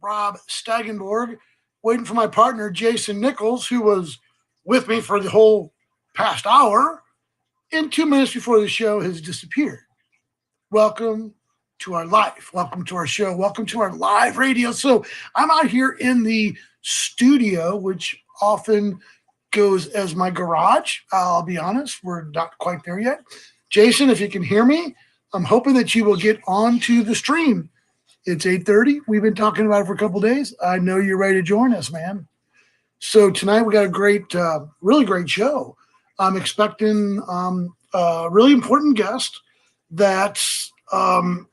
Rob Staggenborg, waiting for my partner, Jason Nichols, who was with me for the whole past hour, and 2 minutes before the show has disappeared. Welcome to our life. Welcome to our show. Welcome to our live radio. So I'm out here in the studio, which often goes as my garage. I'll be honest, we're not quite there yet. Jason, if you can hear me, I'm hoping that you will get onto the stream. It's 8:30. We've been talking about it for a couple of days. I know you're ready to join us, man. So tonight we got a great, really great show. I'm expecting a really important guest. That's wait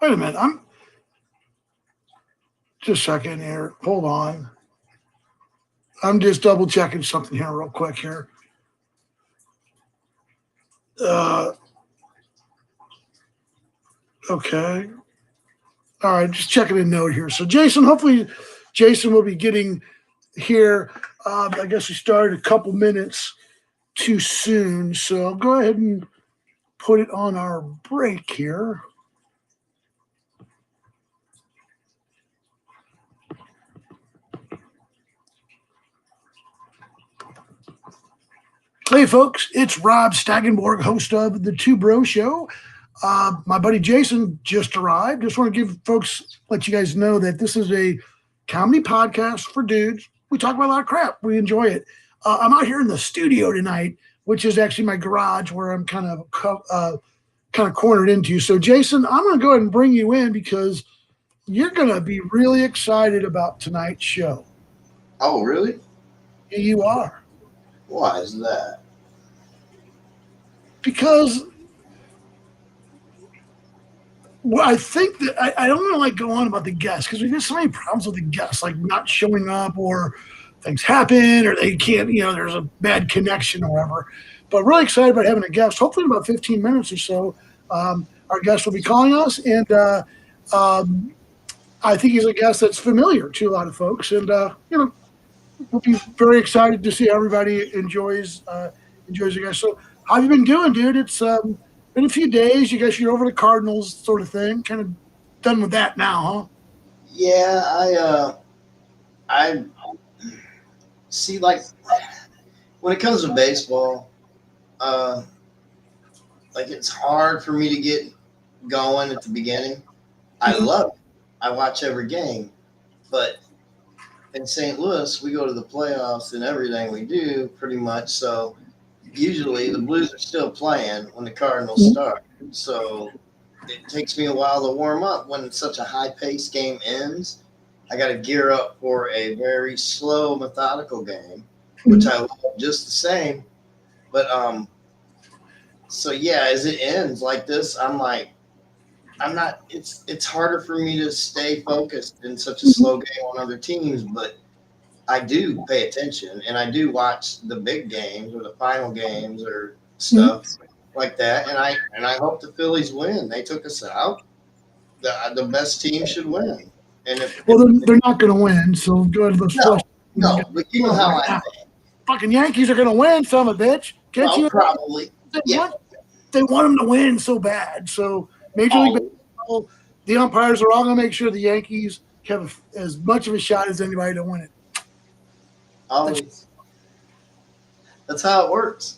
a minute. I'm just a second here. Hold on. I'm just double checking something here real quick here. Okay. All right, just checking a note here. So Jason, hopefully Jason will be getting here. I guess we started a couple minutes too soon. So I'll go ahead and put it on our break here. Hey, folks, it's Rob Staggenborg, host of the TwoBrosShow. My buddy Jason just arrived. Just want to let you guys know that this is a comedy podcast for dudes. We talk about a lot of crap. We enjoy it. I'm out here in the studio tonight, which is actually my garage where I'm kind of cornered into. So, Jason, I'm going to go ahead and bring you in because you're going to be really excited about tonight's show. Oh, really? You are. Why is that? Because I think that I don't want to like go on about the guests because we've got so many problems with the guests, like not showing up or things happen or they can't, there's a bad connection or whatever. But really excited about having a guest. Hopefully in about 15 minutes or so, our guest will be calling us. And I think he's a guest that's familiar to a lot of folks. And, we'll be very excited to see how everybody enjoys you guys. So how have you been doing, dude? It's been a few days. You guys, you're over the Cardinals sort of thing. Kind of done with that now, huh? Yeah, I see, like, when it comes to baseball, like, it's hard for me to get going at the beginning. I love it. I watch every game. But in St. Louis, we go to the playoffs and everything we do pretty much. So usually the Blues are still playing when the Cardinals start. So it takes me a while to warm up when such a high-paced game ends. I got to gear up for a very slow, methodical game, which I love just the same. But so yeah, as it ends like this, I'm not. It's harder for me to stay focused in such a slow game on other teams, but I do pay attention and I do watch the big games or the final games or stuff like that. And I hope the Phillies win. They took us out. The best team should win. And they're not going to win. So go ahead. No, but you know how I think. Fucking Yankees are going to win, son of a bitch. Can't you? Probably. They want them to win so bad. So Major League Baseball, the umpires are all going to make sure the Yankees have as much of a shot as anybody to win it. Always. That's how it works.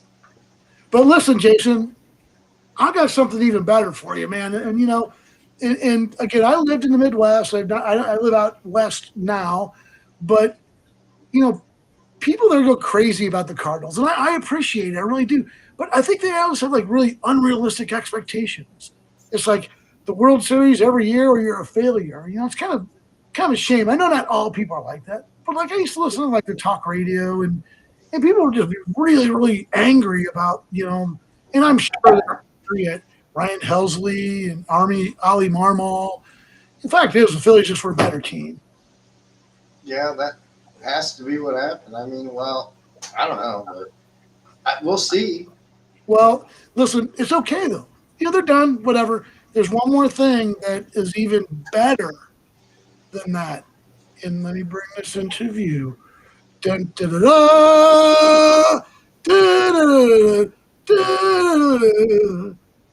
But listen, Jason, I got something even better for you, man. And and again, I lived in the Midwest. I live out west now, but people there go crazy about the Cardinals, and I appreciate it. I really do. But I think they always have like really unrealistic expectations. It's like the World Series every year, or you're a failure. It's kind of a shame. I know not all people are like that, but like I used to listen to like the talk radio, and people would just be really, really angry about and I'm sure they're angry at Ryan Helsley and Ali Marmol. In fact, it was the Phillies just were a better team. Yeah, that has to be what happened. I mean, well, I don't know, but we'll see. Well, listen, it's okay though. They're done. Whatever. There's one more thing that is even better than that, and let me bring this into view. Dun, da, da, da, da, da, da, da,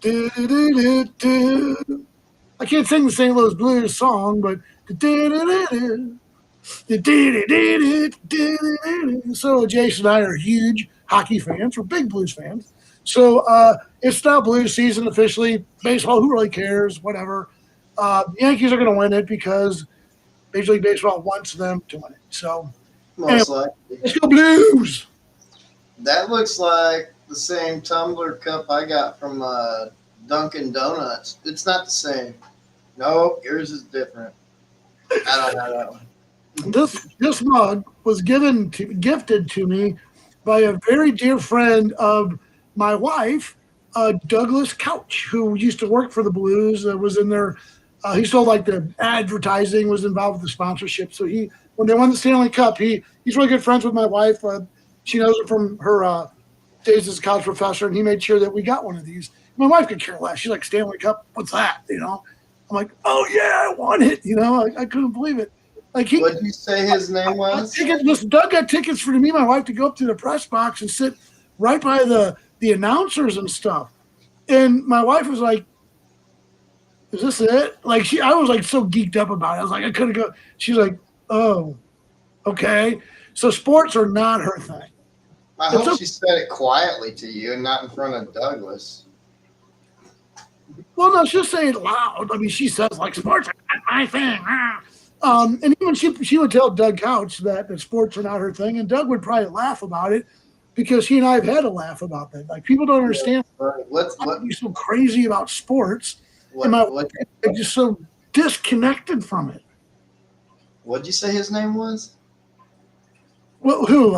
da, da, da, da. I can't sing the St. Louis Blues song, but so Jason and I are huge hockey fans. We're big Blues fans. So it's now Blues season officially. Baseball, who really cares? Whatever. Yankees are going to win it because Major League Baseball wants them to win it. So Most anyway, likely. let's go Blues. That looks like the same tumbler cup I got from Dunkin' Donuts. It's not the same. No, yours is different. I don't have that one. This mug was gifted to me by a very dear friend of my wife, Douglas Couch, who used to work for the Blues. Was in there. He sold like the advertising, was involved with the sponsorship. So when they won the Stanley Cup, he's really good friends with my wife. She knows it from her days as a college professor, and he made sure that we got one of these. My wife could care less. She's like, Stanley Cup, what's that? I'm like, oh yeah, I want it. I couldn't believe it. Like what did you say his name was? Doug got tickets for me and my wife to go up to the press box and sit right by the announcers and stuff. And my wife was like, is this it? Like I was like so geeked up about it. I was like, I couldn't go. She's like, oh, okay. So sports are not her thing. I hope she said it quietly to you and not in front of Douglas. Well, no, she'll say it loud. I mean, she says like sports are not my thing. And even she would tell Doug Couch that sports are not her thing, and Doug would probably laugh about it because he and I have had a laugh about that. Like people don't understand why you're so crazy about sports, and my wife is just so disconnected from it. What'd you say his name was? Well, who?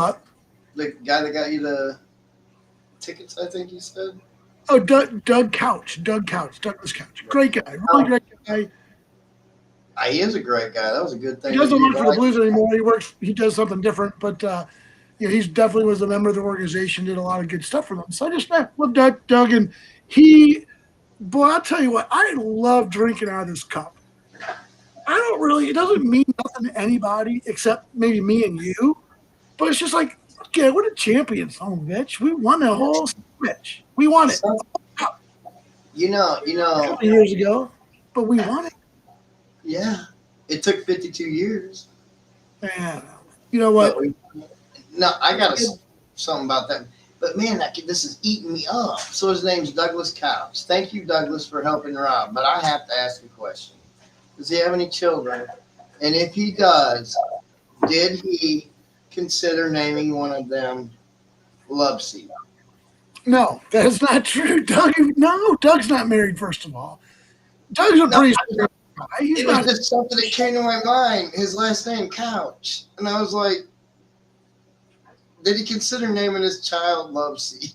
The guy that got you the tickets, I think you said. Oh, Doug Couch, Douglas Couch, great guy, really great guy. He is a great guy. That was a good thing. He doesn't work for the Blues anymore. He does something different, but he's definitely was a member of the organization, did a lot of good stuff for them. So I just met with Doug, and I'll tell you what, I love drinking out of this cup. It doesn't mean nothing to anybody except maybe me and you, but it's just like, okay, we're the champions, son of a bitch. We won the whole bitch. We won it. You know. A couple years ago, but we won it. Yeah, it took 52 years. Man, you know what? I got something about that. But man, this is eating me up. So his name's Douglas Couch. Thank you, Douglas, for helping Rob. But I have to ask a question. Does he have any children? And if he does, did he consider naming one of them Love Seat? No, that is not true. Doug's not married, first of all. Doug's a pretty guy. It was just something that came to my mind. His last name, Couch. And I was like, did he consider naming his child Love Seat?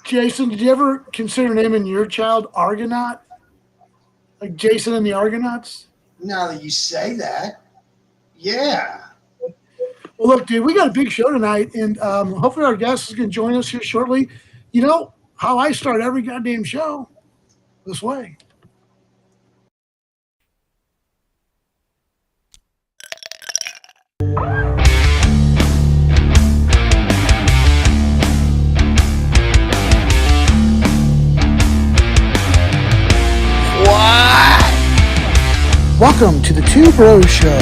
Jason, did you ever consider naming your child Argonaut? Like Jason and the Argonauts? Now that you say that, yeah. Well, look, dude, we got a big show tonight, and hopefully our guest is going to join us here shortly. You know how I start every goddamn show? This way. Welcome to the Two Bros Show.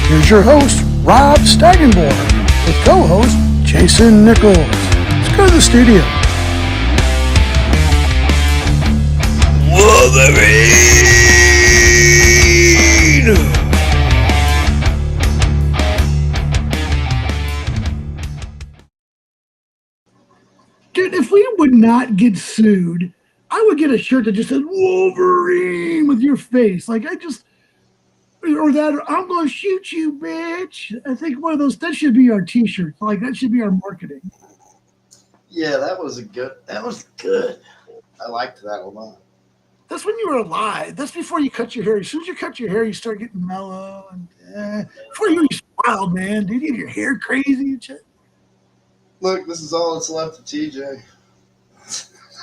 Here's your host, Rob Staggenborg, with co-host Jason Nichols. Let's go to the studio. Wolverine! Dude, if we would not get sued, I would get a shirt that just said Wolverine with your face. Like or that, I'm going to shoot you, bitch. I think one of those, that should be our t-shirt. Like, that should be our marketing. Yeah, that was good. I liked that a lot. That's when you were alive. That's before you cut your hair. As soon as you cut your hair, you start getting mellow. And before you were wild, man. Dude, you have your hair crazy and shit. Look, this is all that's left of TJ.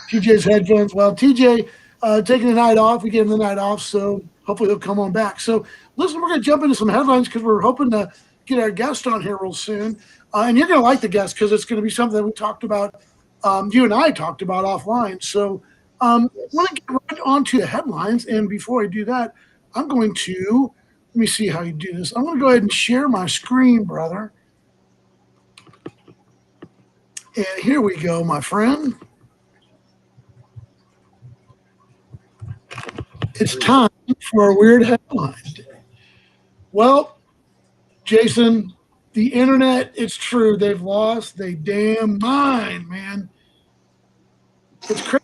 TJ's headphones. Well, TJ taking the night off. We gave him the night off, so hopefully he'll come on back. So, listen, we're going to jump into some headlines because we're hoping to get our guest on here real soon. And you're going to like the guest because it's going to be something that we talked about, you and I talked about offline. So, I want to get right on to the headlines. And before I do that, I'm going to, let me see how you do this. I'm going to go ahead and share my screen, brother. And here we go, my friend. It's time for a weird headline. Well, Jason, the internet, it's true. They've lost their damn mind, man. It's crazy.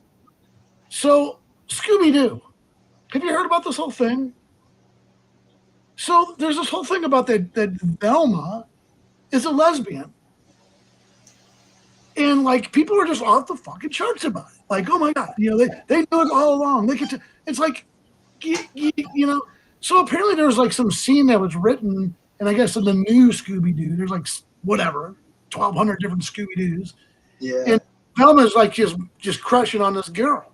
So, Scooby Doo, have you heard about this whole thing? So, there's this whole thing about that Velma is a lesbian. And like people are just off the fucking charts about it. Like, oh my God, they knew it all along. Look at it's like, So apparently there was like some scene that was written, and I guess in the new Scooby Doo, there's like whatever, 1,200 different Scooby Doos. Yeah. And Velma's like just crushing on this girl,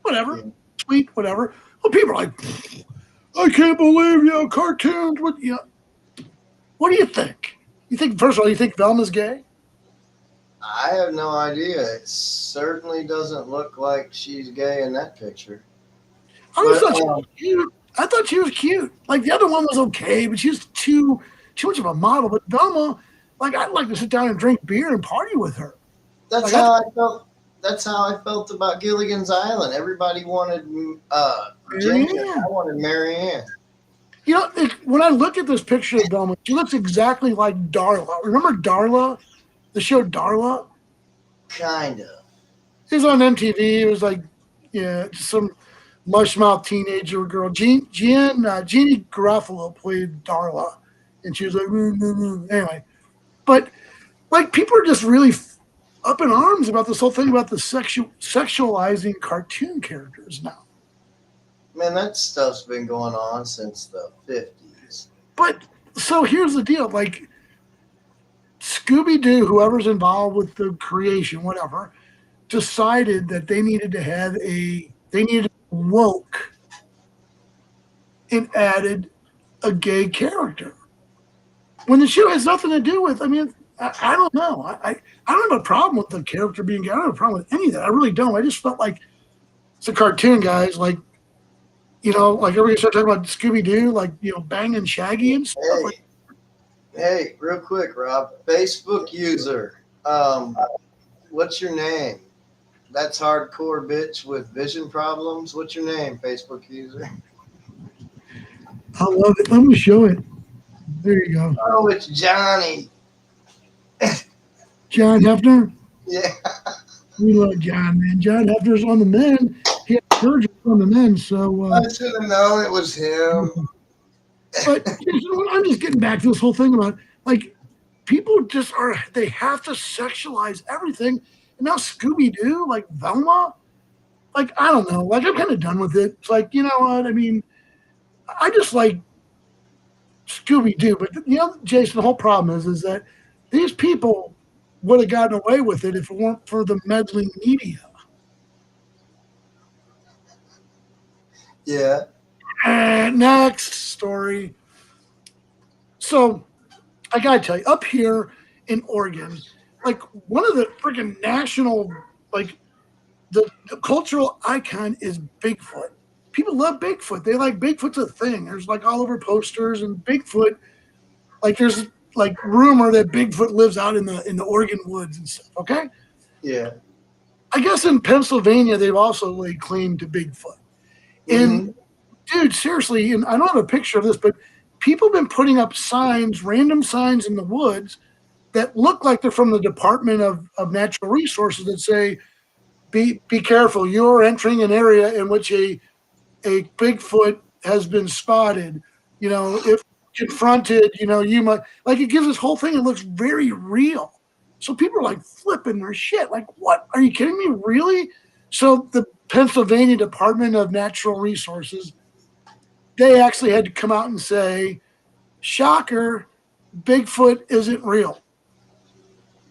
whatever, sweet, whatever. Well, people are like, I can't believe cartoons. What What do you think? First of all, you think Velma's gay? I have no idea. It certainly doesn't look like she's gay in that picture. I thought she was cute. I thought she was cute. Like the other one was okay, but she was too much of a model. But Velma, like I'd like to sit down and drink beer and party with her. That's like, how I felt. That's how I felt about Gilligan's Island. Everybody wanted Ginger. I wanted Marianne. When I look at this picture of Velma, she looks exactly like Darla. Remember Darla? The show Darla? Kind of. It was on MTV. It was like, just some mush-mouthed teenager girl. Jeannie Garofalo played Darla. And she was like, anyway. But, like, people are just really up in arms about this whole thing about the sexualizing cartoon characters now. Man, that stuff's been going on since the 50s. But, so here's the deal. Like, Scooby-Doo, whoever's involved with the creation, whatever, decided that they needed to woke and added a gay character. When the show has nothing to do with, I don't know. I don't have a problem with the character being gay. I don't have a problem with any of that. I really don't. I just felt like it's a cartoon, guys. Like, like everybody started talking about Scooby-Doo, like, banging Shaggy and stuff. Hey, real quick, Rob. Facebook user. What's your name? That's hardcore bitch with vision problems. What's your name, Facebook user? I love it. Let me show it. There you go. Oh, it's Johnny. John Hefner? Yeah. We love John, man. John Hefner's on the men. He had surgery on the men, so... I should have known it was him. But I'm just getting back to this whole thing about, like, people they have to sexualize everything. And now Scooby-Doo, like Velma, like, I don't know. Like, I'm kind of done with it. It's like, you know what? I just like Scooby-Doo. But, Jason, the whole problem is that these people would have gotten away with it if it weren't for the meddling media. Yeah. And next story. So, I gotta tell you, up here in Oregon, like one of the freaking national, like the cultural icon is Bigfoot. People love Bigfoot. They like Bigfoot's a thing. There's like all over posters and Bigfoot. Like there's like rumor that Bigfoot lives out in the Oregon woods and stuff. Okay. Yeah. I guess in Pennsylvania they've also laid claim to Bigfoot. And dude, seriously, and I don't have a picture of this, but people have been putting up signs, random signs in the woods that look like they're from the Department of Natural Resources that say, be careful, you're entering an area in which a Bigfoot has been spotted. If confronted, you might, like, it gives this whole thing, it looks very real. So people are like flipping their shit. Like, what? Are you kidding me? Really? So the Pennsylvania Department of Natural Resources, they actually had to come out and say, shocker, Bigfoot isn't real.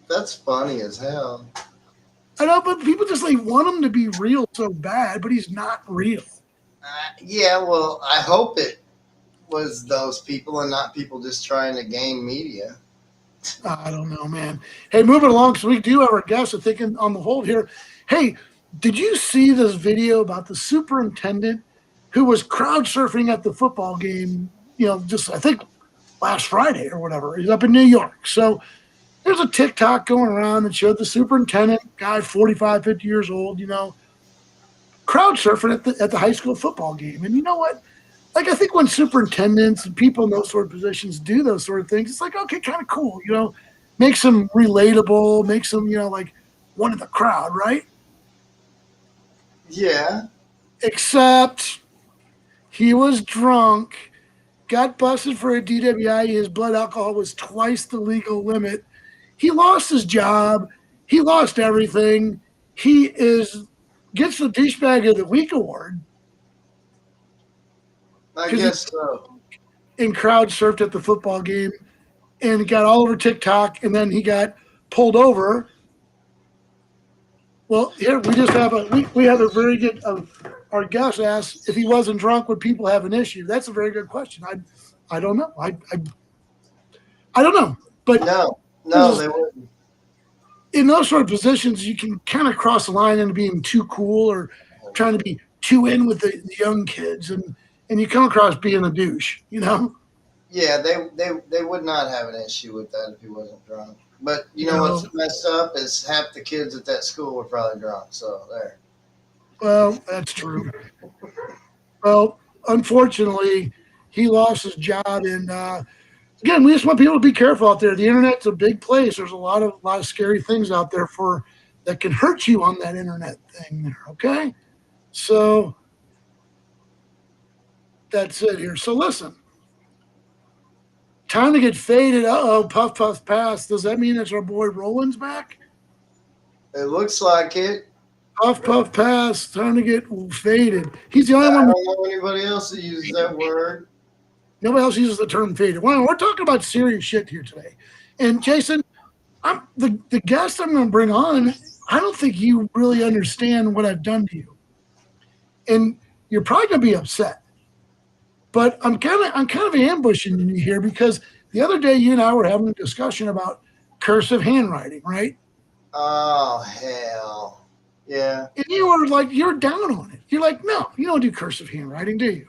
That's funny as hell. I know, but people just like want him to be real so bad, but he's not real. Yeah, well, I hope it was those people and not people just trying to gain media. I don't know, man. Hey, moving along, so we do have our guests, I think, on the hold here. Hey, did you see this video about the superintendent who was crowd surfing at the football game, just I think last Friday or whatever. He's up in New York. So there's a TikTok going around that showed the superintendent, guy 45, 50 years old, crowd surfing at the high school football game. And you know what? Like, I think when superintendents and people in those sort of positions do those sort of things, it's like, okay, kind of cool, makes them relatable, makes them, like one of the crowd, right? Yeah. Except he was drunk, got busted for a DWI. His blood alcohol was twice the legal limit. He lost his job. He lost everything. He gets the douchebag of the week award. I guess so. And crowd surfed at the football game and got all over TikTok, and then he got pulled over. Well, here we just have we have a very good our guest asked if he wasn't drunk, would people have an issue? That's a very good question. I don't know. I don't know. But no, they wouldn't. In those sort of positions, you can kind of cross the line into being too cool or trying to be too in with the young kids, and you come across being a douche, Yeah, they would not have an issue with that if he wasn't drunk. But what's messed up is half the kids at that school were probably drunk. So there. Well, that's true. Well, unfortunately, he lost his job, and again, we just want people to be careful out there. The internet's a big place. There's a lot of scary things out there that can hurt you on that internet thing there. Okay, so that's it here. So listen. Time to get faded. Puff, puff, pass. Does that mean it's our boy Roland's back? It looks like it. Puff, puff, pass. Time to get faded. He's the only one. I don't know anybody else that uses that word. Nobody else uses the term faded. Well, we're talking about serious shit here today. And Jason, I'm the guest I'm going to bring on. I don't think you really understand what I've done to you, and you're probably going to be upset. But I'm kind of ambushing you here because the other day you and I were having a discussion about cursive handwriting, right? Oh, hell. Yeah. And you were like, you're down on it. You're like, no, you don't do cursive handwriting, do you?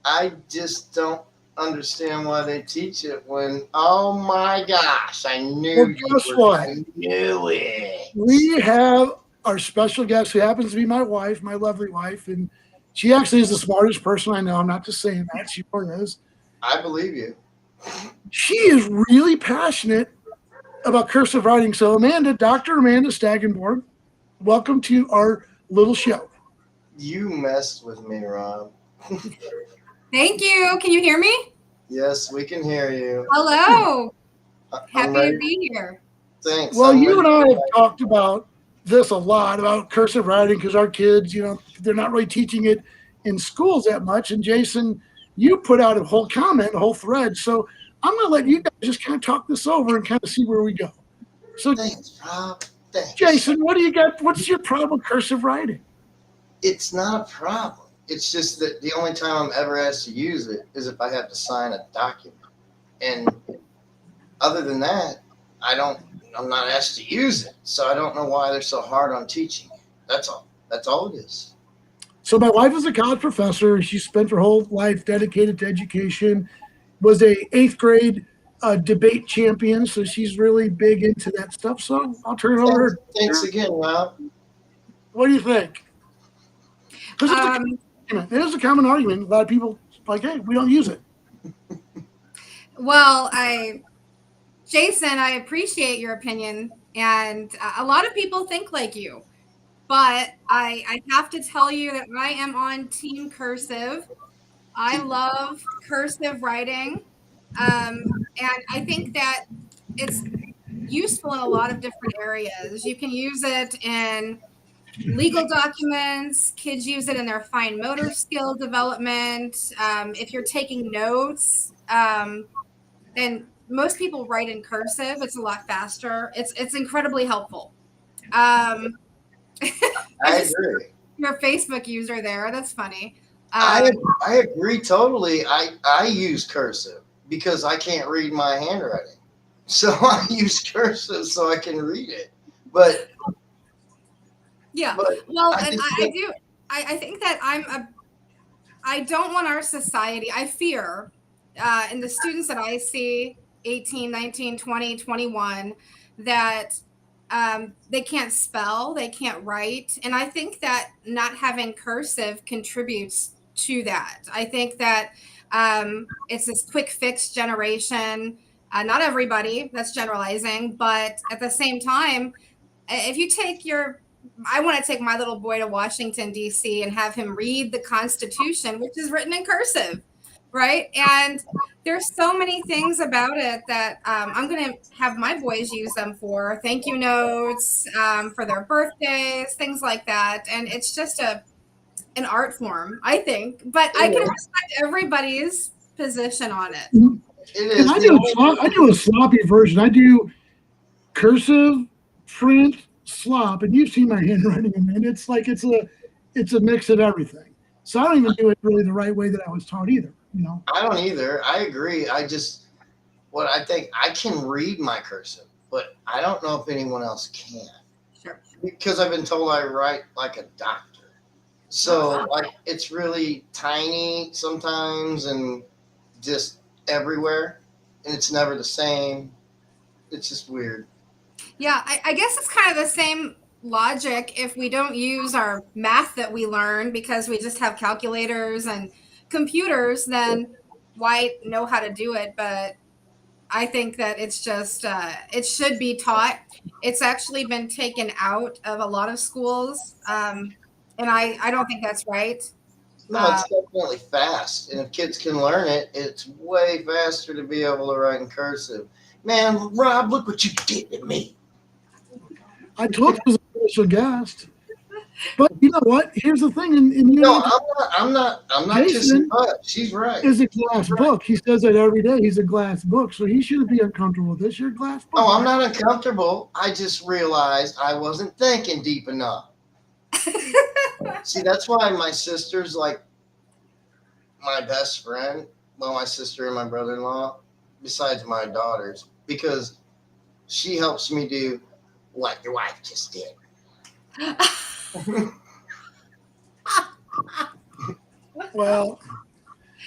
I just don't understand why they teach it when, oh my gosh, I knew what? I knew it. We have our special guest who happens to be my wife, my lovely wife, and she actually is the smartest person I know. I'm not just saying that. She really is. I believe you. She is really passionate about cursive writing. So Dr. Amanda Staggenborg, welcome to our little show. You messed with me, Rob. Thank you. Can you hear me? Yes, we can hear you. Hello. Happy to be here. Thanks. Well, you and I have talked about this a lot, about cursive writing, because our kids, they're not really teaching it in schools that much. And Jason, you put out a whole thread. So I'm going to let you guys just kind of talk this over and kind of see where we go. So thanks, Rob. Thanks. Jason, what do you got? What's your problem with cursive writing? It's not a problem. It's just that the only time I'm ever asked to use it is if I have to sign a document. And other than that, I'm not asked to use it. So I don't know why they're so hard on teaching it. That's all. That's all it is. So my wife is a college professor. She spent her whole life dedicated to education, was a 8th grade debate champion. So she's really big into that stuff. So I'll turn it over. Thanks again, Rob. What do you think? It is a common argument. A lot of people like, hey, we don't use it. Well, Jason, I appreciate your opinion. And a lot of people think like you. But I have to tell you that I am on Team Cursive. I love cursive writing. And I think that it's useful in a lot of different areas. You can use it in legal documents. Kids use it in their fine motor skill development. If you're taking notes, then most people write in cursive. It's a lot faster. It's incredibly helpful. I agree. You're a Facebook user there. That's funny. I agree totally. I use cursive because I can't read my handwriting. So I use cursive so I can read it. But yeah, but well, I do. I think that I'm I don't want our society, I fear, in the students that I see, 18, 19, 20, 21, that they can't spell, they can't write. And I think that not having cursive contributes to that. I think that it's this quick fix generation. Not everybody, that's generalizing, but at the same time, if you take I want to take my little boy to Washington, D.C. and have him read the Constitution, which is written in cursive, right? And there's so many things about it that I'm going to have my boys use them for thank you notes, for their birthdays, things like that. And it's just an art form, I think. But I can respect everybody's position on it. It And is. I do a sloppy version. I do cursive, print, slop, and you've seen my handwriting, and it's like it's a mix of everything. So I don't even do it really the right way that I was taught either. You know, I don't either. I agree. What I think, I can read my cursive, but I don't know if anyone else can. Sure. Because I've been told I write like a doctor. So like it's really tiny sometimes and just everywhere, and it's never the same. It's just weird. Yeah, I guess it's kind of the same logic if we don't use our math that we learn because we just have calculators and computers, then why know how to do it? But I think that it's just, it should be taught. It's actually been taken out of a lot of schools. And I don't think that's right. No, it's definitely fast, and if kids can learn it, it's way faster to be able to write in cursive. Man, Rob, look what you did to me. I told you it was a special guest. But you know what? Here's the thing, and you No, know, I'm not Jason kissing butt. She's right. is a glass book. He says that every day. He's a glass book, so he shouldn't be uncomfortable with this. You're a glass book. Oh, I'm not uncomfortable. I just realized I wasn't thinking deep enough. See, that's why my sister's like my best friend. Well, my sister and my brother-in-law, besides my daughters, because she helps me do what your wife just did. Well,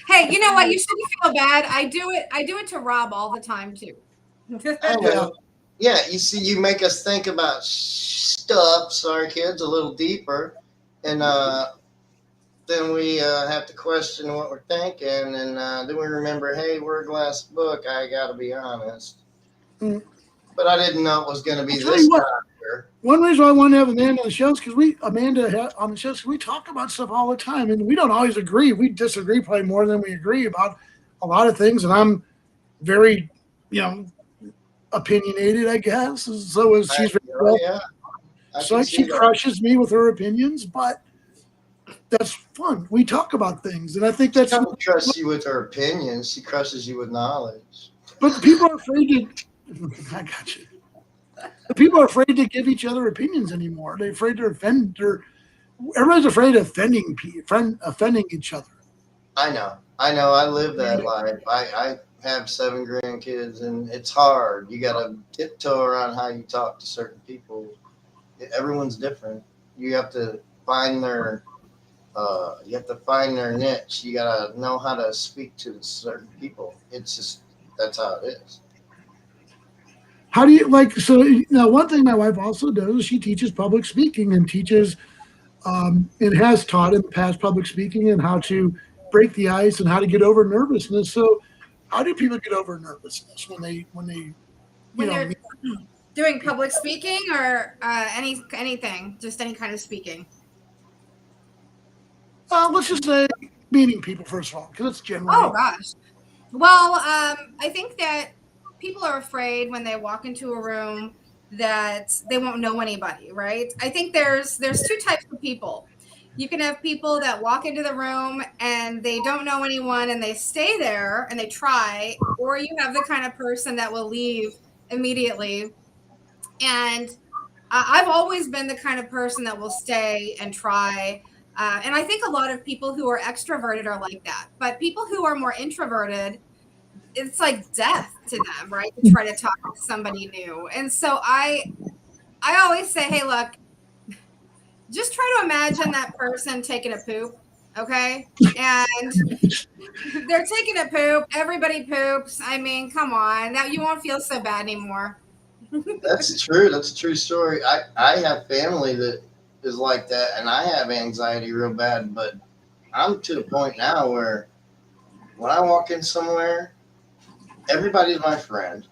Hey, you know what? You shouldn't feel bad. I do it to Rob all the time too. I know. Yeah, you see, you make us think about stuff, sorry kids, a little deeper, and then we have to question what we're thinking, and then we remember, hey, we're a glass book. I got to be honest, but I didn't know it was going to be this doctor. One reason why I wanted to have Amanda on the show is because on the show, we talk about stuff all the time, and we don't always agree. We disagree probably more than we agree about a lot of things, and I'm very, opinionated, I guess. So is she's very well. Yeah. So she crushes me with her opinions, but that's fun. We talk about things, and I think that's. She doesn't trust you with her opinions. She crushes you with knowledge. But people are afraid to. I got you. People are afraid to give each other opinions anymore. They're afraid to offend. Everybody's afraid of offending each other. I know. I live that life. I have 7 grandkids, and it's hard. You got to tiptoe around how you talk to certain people. Everyone's different. You have to find their niche. You got to know how to speak to certain people. It's just, that's how it is. How do you so now one thing my wife also does is she teaches public speaking and teaches and has taught in the past public speaking and how to break the ice and how to get over nervousness. So how do people get over nervousness when they're doing public speaking or anything, just any kind of speaking? Let's just say meeting people first of all, because it's generally. Oh gosh. Well, I think that people are afraid when they walk into a room that they won't know anybody, right? I think there's 2 types of people. You can have people that walk into the room and they don't know anyone and they stay there and they try, or you have the kind of person that will leave immediately. And I've always been the kind of person that will stay and try. And I think a lot of people who are extroverted are like that. But people who are more introverted, it's like death to them, right? To try to talk to somebody new. And so I always say, hey, look, just try to imagine that person taking a poop, Okay. And they're taking a poop. Everybody poops. I mean, come on. Now you won't feel so bad anymore. That's true. That's a true story. I have family that is like that, and I have anxiety real bad. But I'm to the point now where when I walk in somewhere, everybody's my friend.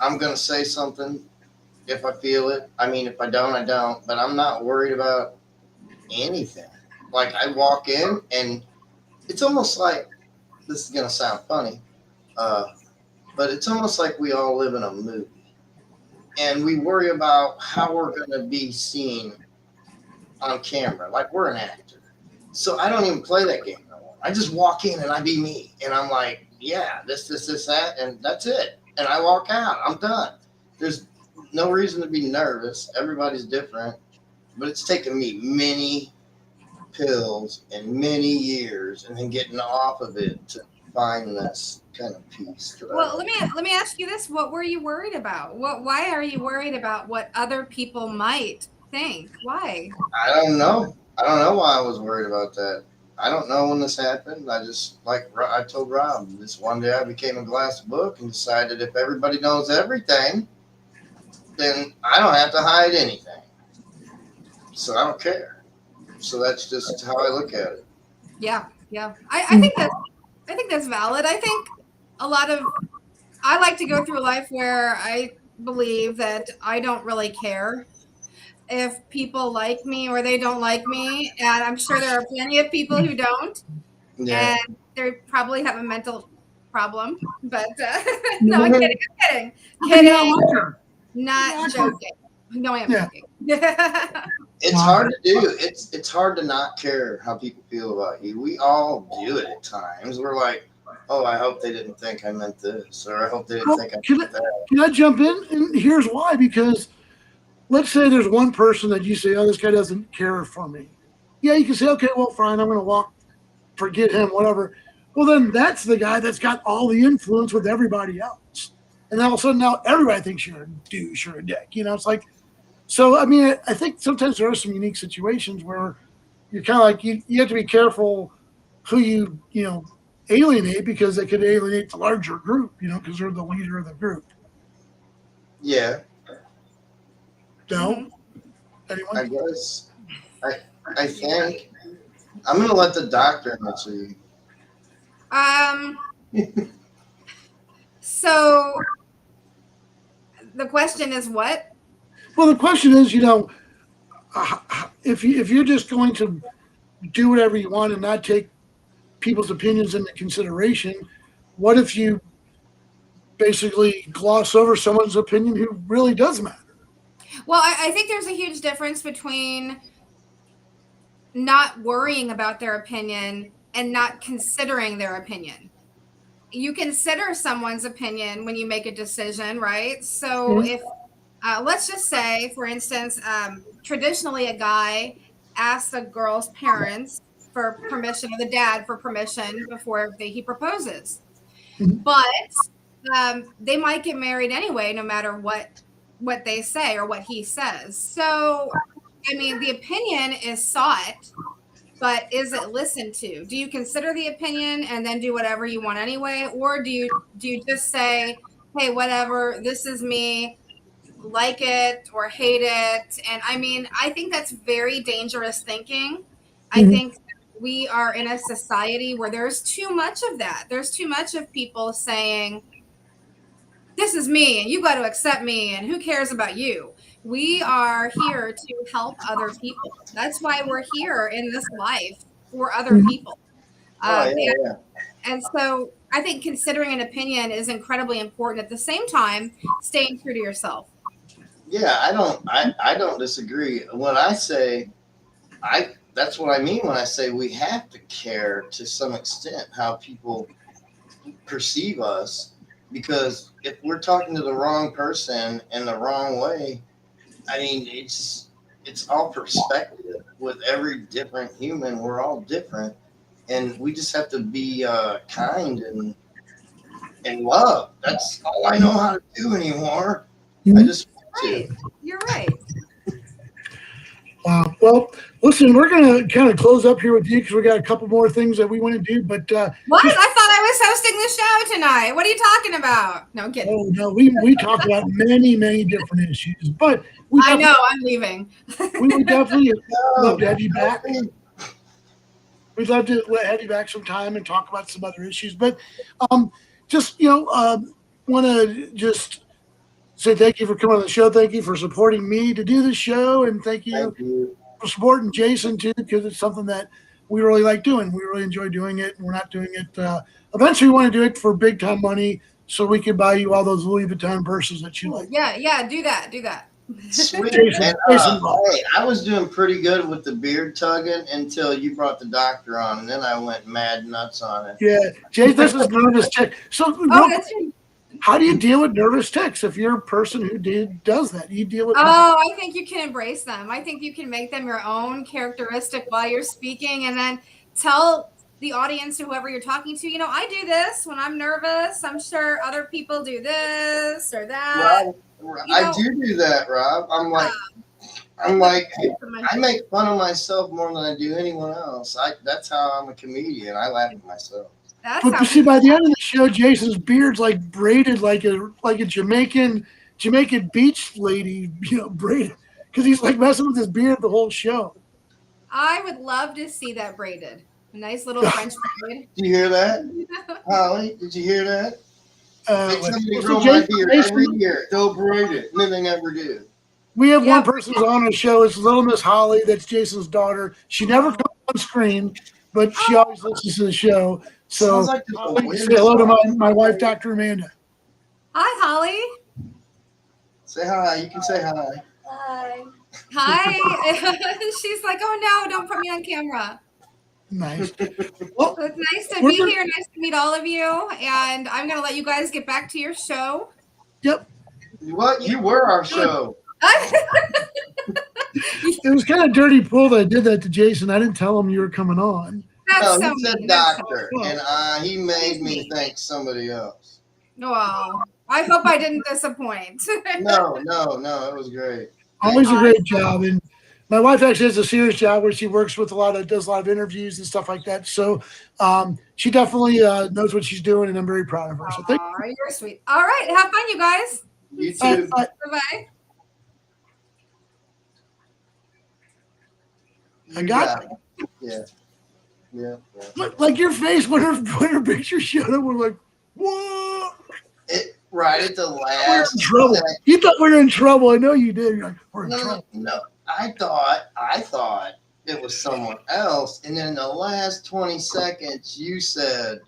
I'm gonna say something if I feel it. I mean, if I don't, I don't. But I'm not worried about anything. Like I walk in, and it's almost like this is gonna sound funny, uh, but it's almost like we all live in a movie, and we worry about how we're gonna be seen on camera, like we're an actor. So I don't even play that game no more. I just walk in and I be me, and I'm like, yeah, this, that, and that's it. And I walk out. I'm done. There's no reason to be nervous. Everybody's different, but it's taken me many pills and many years, and then getting off of it to find this kind of peace. Well, let me ask you this: what were you worried about? Why are you worried about what other people might think? Why? I don't know. I don't know why I was worried about that. I don't know when this happened. I just, like I told Rob, this one day I became a glass book and decided if everybody knows everything, then I don't have to hide anything. So I don't care. So that's just how I look at it. Yeah. I think that's valid. I think I like to go through life where I believe that I don't really care if people like me or they don't like me, and I'm sure there are plenty of people who don't, Yeah. and they probably have a mental problem. But no, I'm kidding. Not joking. No, I am joking. It's hard to do. It's hard to not care how people feel about you. We all do it at times. We're like, oh, I hope they didn't think I meant this, or I hope they didn't think I meant that. Can I jump in? And here's why. Because let's say there's one person that you say, oh, this guy doesn't care for me. Yeah, you can say, okay, well, fine, I'm going to forget him, whatever. Well, then that's the guy that's got all the influence with everybody else. And all of a sudden now everybody thinks you're a douche or a dick. It's like, so, I mean, I think sometimes there are some unique situations where you're kind of like, you have to be careful who you alienate, because they could alienate the larger group, because they're the leader of the group. Yeah. No? Mhm. Anyone? I guess. I think I'm gonna let the doctor answer you. So the question is what? Well, the question is, if you're just going to do whatever you want and not take people's opinions into consideration, what if you basically gloss over someone's opinion who really does matter? Well, I think there's a huge difference between not worrying about their opinion and not considering their opinion. You consider someone's opinion when you make a decision, right? So if let's just say, for instance, traditionally a guy asks a girl's parents for permission, or the dad for permission before he proposes. But they might get married anyway, no matter what they say or what he says. So, I mean, the opinion is sought, but is it listened to? Do you consider the opinion and then do whatever you want anyway, or do you just say, hey, whatever, this is me, like it or hate it? And I mean, I think that's very dangerous thinking. I think we are in a society where there's too much of that. There's too much of people saying, this is me and you got to accept me and who cares about you. We are here to help other people. That's why we're here in this life, for other people. Oh yeah. And so I think considering an opinion is incredibly important. At the same time, staying true to yourself. Yeah, I don't disagree. When I say that's what I mean when I say we have to care to some extent how people perceive us, because if we're talking to the wrong person in the wrong way, I mean, it's all perspective. With every different human, we're all different, and we just have to be kind and love. That's all I know how to do anymore. I just want to. Right. You're right. Wow. Well, listen, we're going to kind of close up here with you because we got a couple more things that we want to do. But what? I thought I was hosting the show tonight. What are you talking about? No, I'm kidding. Oh no, we talk about many different issues, but I know I'm leaving. we would definitely love to have you back. We'd love to have you back sometime and talk about some other issues. But just want to just say thank you for coming on the show. Thank you for supporting me to do the show, and thank you for supporting Jason too, because it's something that we really like doing. We really enjoy doing it, and we're not doing it. Eventually, we want to do it for big time money, so we can buy you all those Louis Vuitton purses that you like. Yeah, do that. Sweet. Jason, And, hey, I was doing pretty good with the beard tugging until you brought the doctor on, and then I went mad nuts on it. Yeah, Jason, this is nervous tick. So, how do you deal with nervous tics if you're a person who does that? You deal with. I think you can embrace them. I think you can make them your own characteristic while you're speaking, and then tell the audience, whoever you're talking to, I do this when I'm nervous. I'm sure other people do this or that. I do that, Rob. I'm like, I make fun of myself more than I do anyone else. That's how I'm a comedian. I laugh at myself. But see, by the end of the show, Jason's beard's like braided like a Jamaican beach lady, braided, because he's like messing with his beard the whole show. I would love to see that braided. A nice little French braid. Did you hear that, Holly? Did you hear that? They tell me to grow my beard every year. They'll braid it, and then they never do. We have one person who's on the show. It's Little Miss Holly. That's Jason's daughter. She never comes on screen, but she always listens to the show. So say hello to my wife, Dr. Amanda. Hi, Holly. Say hi. You can say hi. Hi. She's like, oh no, don't put me on camera. Nice. Well, it's nice to be here. Nice to meet all of you. And I'm going to let you guys get back to your show. Yep. What? You were our show. It was kind of dirty pull that I did that to Jason. I didn't tell him you were coming on. No, he said doctor, and he made me think somebody else. Well, I hope I didn't disappoint. No, it was great. Always a great job. And my wife actually has a serious job where she works with does a lot of interviews and stuff like that. So she definitely knows what she's doing, and I'm very proud of her. So thank you. You're sweet. All right. Have fun, you guys. You too. Bye-bye. I got it. Yeah. Like your face when her picture showed up, we're like, whoa. Right at the last. We're in trouble. You thought we were in trouble. I know you did. You're like, we're in trouble. No. I thought it was someone else. And then in the last 20 seconds, you said,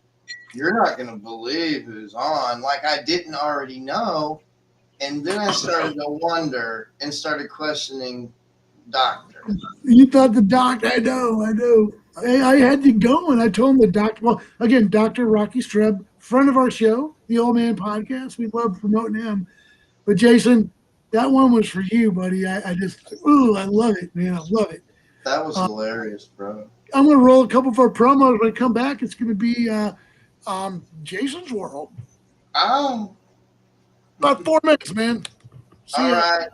you're not going to believe who's on. Like I didn't already know. And then I started to wonder and started questioning doctor. You thought the doc, I know. I had you going. I told him the doctor. Well, again, Dr. Rocky Streb, friend of our show, the Old Man Podcast. We love promoting him. But Jason, that one was for you, buddy. I love it, man. I love it. That was hilarious, bro. I'm going to roll a couple of our promos. When I come back, it's going to be Jason's World. Oh. About 4 minutes, man. See All ya. right.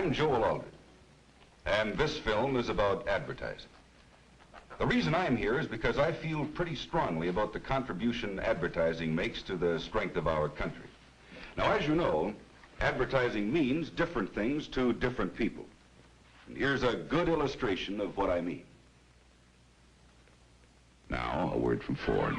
I'm Joel Alden, and this film is about advertising. The reason I'm here is because I feel pretty strongly about the contribution advertising makes to the strength of our country. Now, as you know, advertising means different things to different people. And here's a good illustration of what I mean. Now, a word from Ford.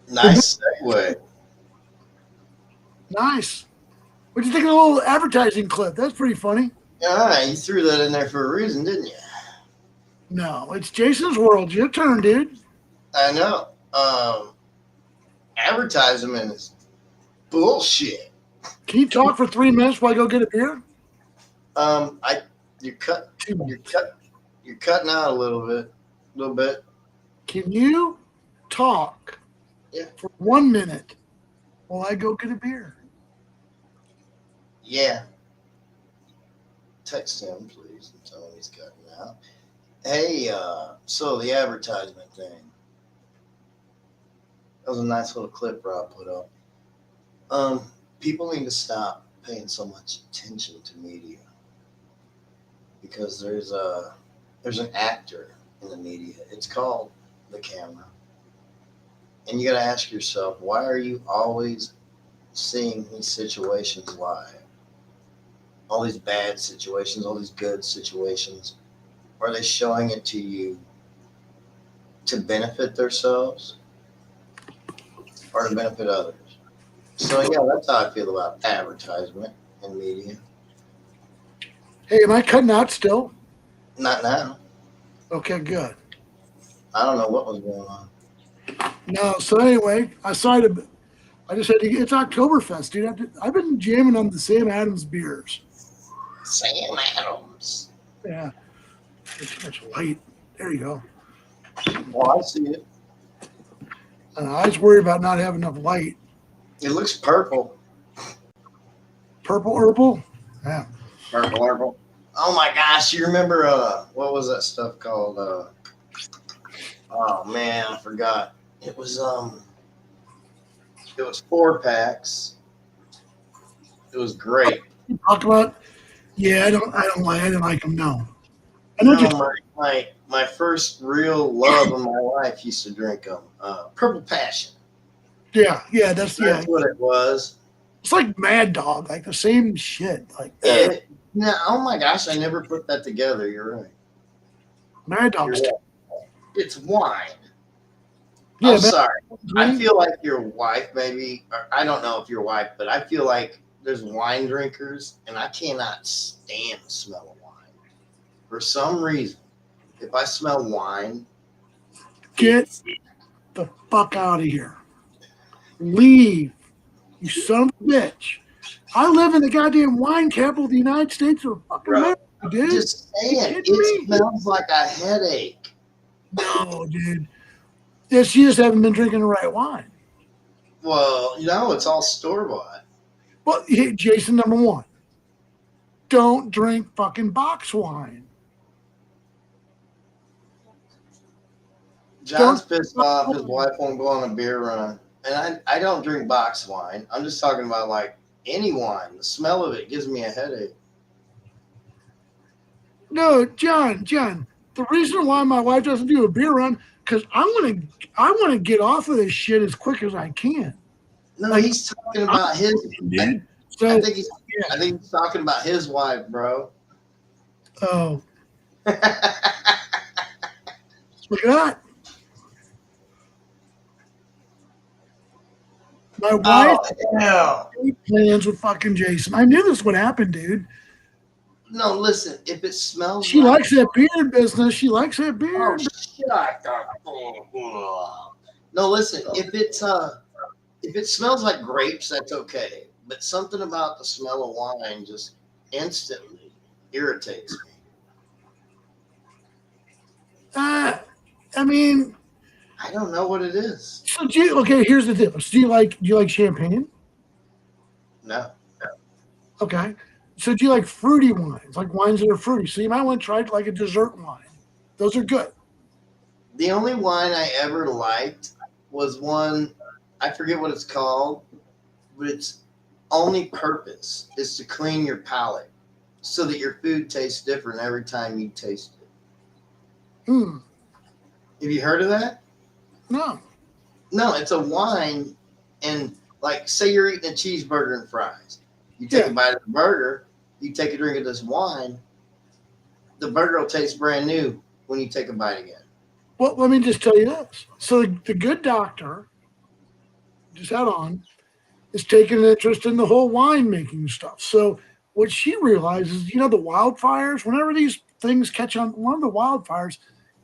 Nice segue. Nice. What'd you think of the little advertising clip? That's pretty funny. Yeah, you threw that in there for a reason, didn't you? No, it's Jason's world. Your turn, dude. I know. Advertisement is bullshit. Can you talk for 3 minutes while I go get a beer? You're cutting out a little bit. Can you talk for 1 minute while I go get a beer? Yeah. Text him, please, and tell him he's cutting out. Hey, so the advertisement thing. That was a nice little clip Rob put up. People need to stop paying so much attention to media because there's an actor in the media. It's called the camera. And you got to ask yourself, why are you always seeing these situations live? All these bad situations, all these good situations. Are they showing it to you to benefit themselves or to benefit others? So, yeah, that's how I feel about advertisement and media. Hey, am I cutting out still? Not now. Okay, good. I don't know what was going on. No, so anyway, I just had to, it's Oktoberfest, dude. I've been jamming on the Sam Adams beers. Sam Adams. Yeah. There's too much light. There you go. Oh, I see it. I was worried about not having enough light. It looks purple. Purple? Yeah. Purple. Oh my gosh, you remember what was that stuff called? Oh man, I forgot. It was 4-packs. It was great. You talk about? Yeah, I didn't like them. No. I No, know my first real love of my life used to drink them. Purple Passion. Yeah, that's what it was. It's like Mad Dog, like the same shit. Like oh my gosh, I never put that together. You're right. Mad Dog's. It's wine. Yeah, I'm sorry. I feel like your wife, maybe. Or I don't know if your wife, but I feel like there's wine drinkers, and I cannot stand the smell of wine. For some reason, if I smell wine, get the fuck out of here. Leave, you son of a bitch. I live in the goddamn wine capital of the United States of fucking America, dude. Just saying, it smells like a headache. No, dude. Yeah, she just haven't been drinking the right wine. Well, it's all store-bought. Well, hey, Jason, number one, don't drink fucking box wine. John's pissed off. His wife won't go on a beer run. And I don't drink box wine. I'm just talking about like any wine. The smell of it gives me a headache. No, John, the reason why my wife doesn't do a beer run, because I want to get off of this shit as quick as I can. No, he's talking about his. Dude. I think he's talking about his wife, bro. Oh. Look at that. My wife made plans with fucking Jason. I knew this would happen, dude. No, listen. If it smells, she likes that beard business. She likes that beard. Oh, shut up. No, listen. If it smells like grapes, that's okay. But something about the smell of wine just instantly irritates me. I mean, I don't know what it is. So okay, here's the difference. Do you like champagne? No. Okay. So do you like fruity wines, like wines that are fruity? So you might want to try like a dessert wine. Those are good. The only wine I ever liked was one, I forget what it's called, but its only purpose is to clean your palate so that your food tastes different every time you taste it. Hmm. Have you heard of that? No. No, it's a wine, and like, say you're eating a cheeseburger and fries. You take a bite of the burger, you take a drink of this wine, the burger will taste brand new when you take a bite again. Well, let me just tell you this. So the good doctor, just had on, is taking an interest in the whole wine making stuff. So what she realizes, the wildfires, whenever these things catch on one of the wildfires,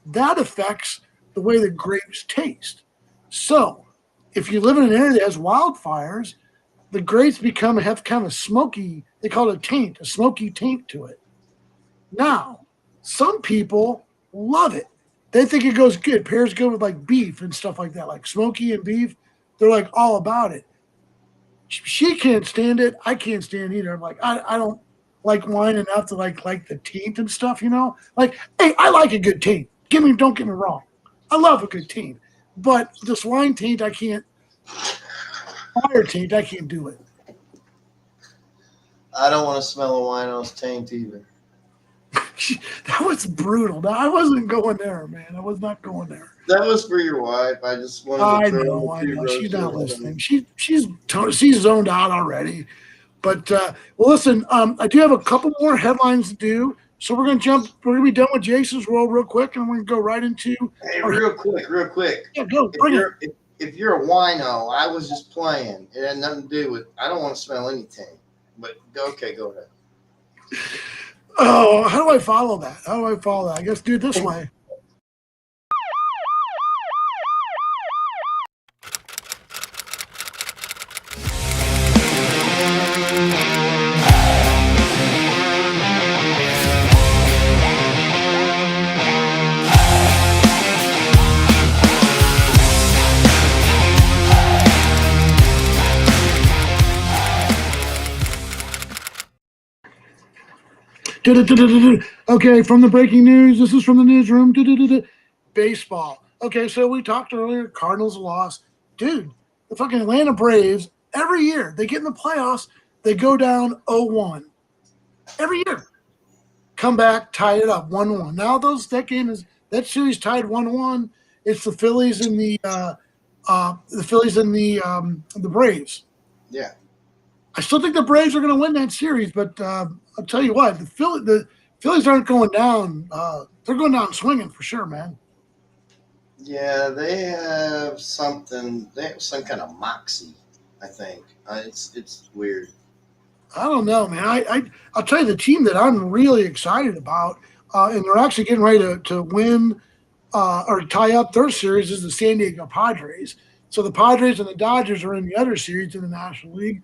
that affects the way the grapes taste. So if you live in an area that has wildfires, the grapes have kind of smoky, they call it a smoky taint to it. Now, some people love it. They think it goes good. Pairs good with like beef and stuff like that, like smoky and beef. They're like all about it. She can't stand it. I can't stand it either. I'm like, I don't like wine enough to like the taint and stuff, Like, hey, I like a good taint. Don't get me wrong. I love a good taint. But this wine taint, I can't. Fire taint, I can't do it. I don't want to smell a wino's taint either. That was brutal. Now, I wasn't going there, man. I was not going there. That was for your wife. I just wanted to throw I know. She's not listening. Show. She's zoned out already. But well, listen. I do have a couple more headlines to do, so we're gonna be done with Jason's world real quick, and we're gonna go right into. Hey, real quick. Yeah, go. Bring it. If you're a wino, I was just playing. It had nothing to do with. I don't want to smell anything. But go ahead. Oh, how do I follow that? I guess do it this way. Okay, from the breaking news, this is from the newsroom. Baseball. Okay, so we talked earlier, Cardinals lost. Dude, the fucking Atlanta Braves, every year they get in the playoffs, they go down 0-1. Every year. Come back, tie it up 1-1. Now that series tied 1-1. It's the Phillies and the Braves. Yeah. I still think the Braves are going to win that series, but I'll tell you what, the Phillies aren't going down. They're going down swinging for sure, man. Yeah, they have something. They have some kind of moxie, I think. It's weird. I don't know, man. I'll tell you the team that I'm really excited about, and they're actually getting ready to win or tie up their series is the San Diego Padres. So the Padres and the Dodgers are in the other series in the National League.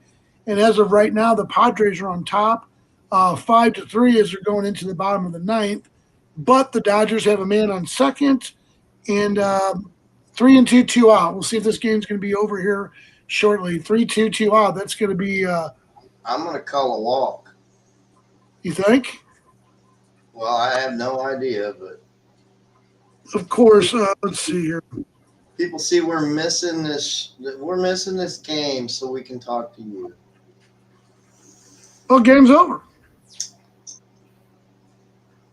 And as of right now, the Padres are on top, 5-3 as they're going into the bottom of the ninth. But the Dodgers have a man on second, and 3-2, 2 out. We'll see if this game's going to be over here shortly. 3-2, 2 out. That's going to be. I'm going to call a walk. You think? Well, I have no idea, but of course. Let's see here. People see we're missing this. We're missing this game, so we can talk to you. Well, game's over.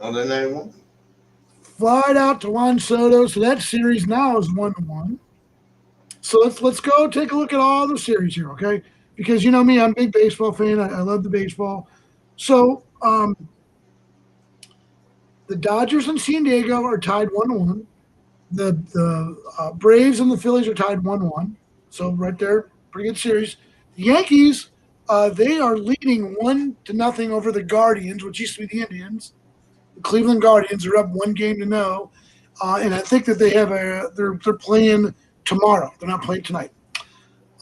Oh, then they won't. Flied out to Juan Soto. So that series now is 1-1. So let's go take a look at all the series here, okay? Because you know me, I'm a big baseball fan. I love the baseball. So the Dodgers and San Diego are tied 1-1. The Braves and the Phillies are tied 1-1. So right there, pretty good series. The Yankees, they are leading 1-0 over the Guardians, which used to be the Indians. The Cleveland Guardians are up 1-0, and I think that they're playing tomorrow. They're not playing tonight.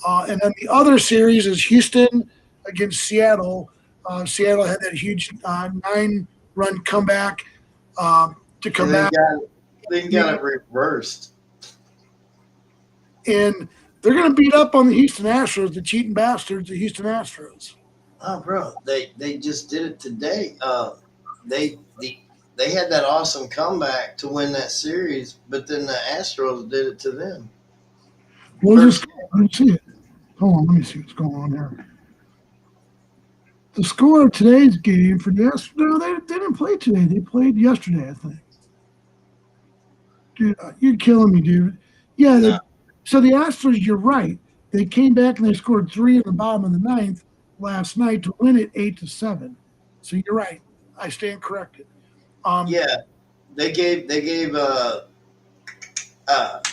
And then the other series is Houston against Seattle. Seattle had that huge 9-run comeback to come back. They got it reversed. and they're going to beat up on the Houston Astros, the cheating bastards, the Houston Astros. Oh, bro, they just did it today. They they had that awesome comeback to win that series, but then the Astros did it to them. What was this? Let me see it. Hold on, let me see what's going on here. The score of today's game for the Astros, no, they didn't play today. They played yesterday, I think. Dude, you're killing me, dude. Yeah, No. so the Astros, you're right. They came back and they scored 3 in the bottom of the ninth last night to win it 8-7. So you're right. I stand corrected. Yeah, they gave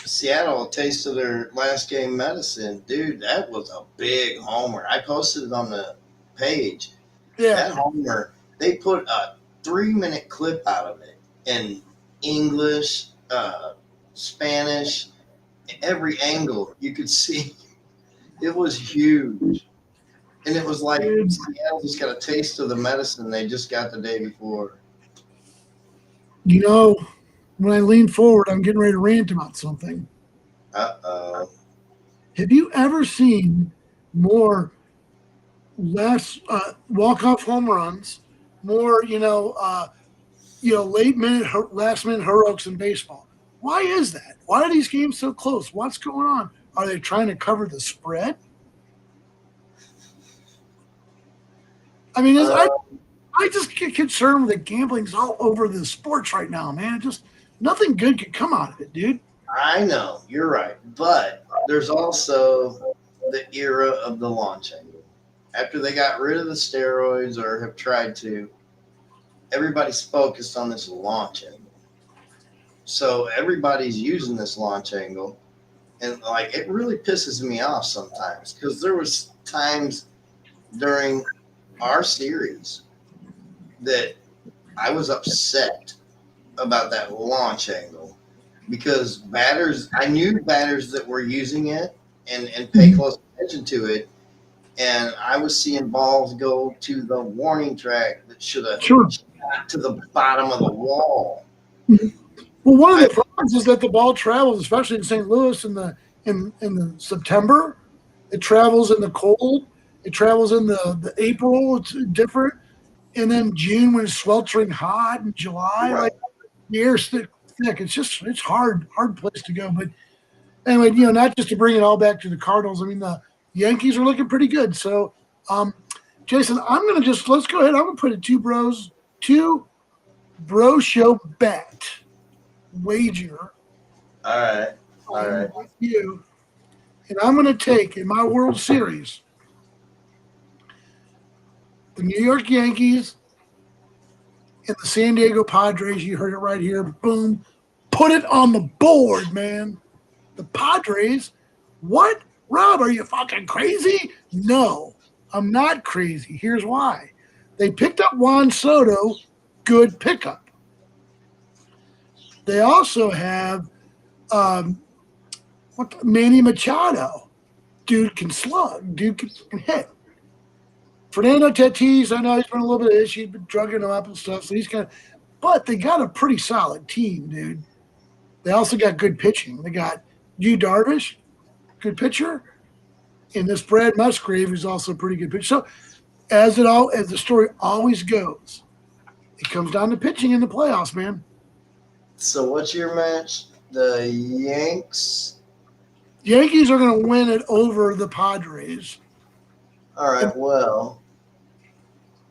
Seattle a taste of their last game medicine, dude. That was a big homer. I posted it on the page. Yeah, That homer, they put a 3-minute clip out of it in English, Spanish, every angle you could see. It was huge. And it was like dude. Seattle just got a taste of the medicine they just got the day before. You know, when I lean forward, I'm getting ready to rant about something. Uh-oh. Have you ever seen more less walk-off home runs, more late minute, last minute heroics in baseball? Why is that? Why are these games so close? What's going on? Are they trying to cover the spread? I mean, I just get concerned that gambling's all over the sports right now, man. Just nothing good could come out of it, dude. I know, you're right. But there's also the era of the launch angle. After they got rid of the steroids or have tried to, everybody's focused on this launch angle. So everybody's using this launch angle. And like it really pisses me off sometimes because there was times during our series that I was upset about that launch angle because I knew batters that were using it and pay close attention to it. And I was seeing balls go to the warning track that should have got to the bottom of the wall. Well, one of the problems is that the ball travels, especially in St. Louis in the September. It travels in the cold. It travels in the April. It's different. And then June when it's sweltering hot, and July, Right. like the air's thick. It's hard place to go. But anyway, not just to bring it all back to the Cardinals. I mean, the Yankees are looking pretty good. So, Jason, let's go ahead. I'm gonna put a two bros show bet wager. All right. With you, and I'm gonna take in my World Series the New York Yankees and the San Diego Padres. You heard it right here. Boom. Put it on the board, man. The Padres? What? Rob, are you fucking crazy? No, I'm not crazy. Here's why. They picked up Juan Soto. Good pickup. They also have Manny Machado. Dude can slug. Dude can hit. Fernando Tatis, I know he's been a little bit of issue, been drugging him up and stuff. So he's but they got a pretty solid team, dude. They also got good pitching. They got Yu Darvish, good pitcher, and this Brad Musgrave is also a pretty good pitcher. So as the story always goes, it comes down to pitching in the playoffs, man. So what's your match? The Yanks. Yankees are going to win it over the Padres. All right. Well,